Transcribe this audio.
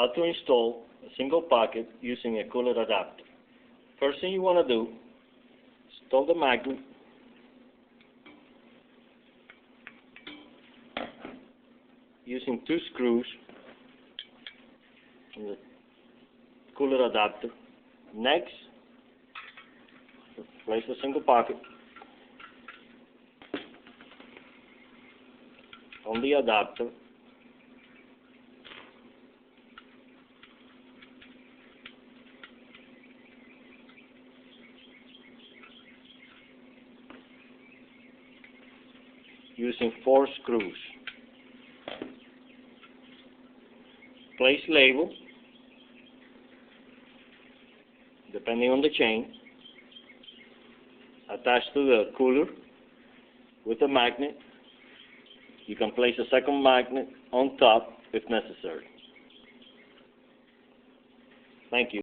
how to install a single pocket using a cooler adapter. First thing you want to do, install the magnet using 2 screws in the cooler adapter. Next, place a single pocket on the adapter. Using 4 screws. Place label depending on the chain. Attach to the cooler with a magnet. You can place a second magnet on top if necessary. Thank you.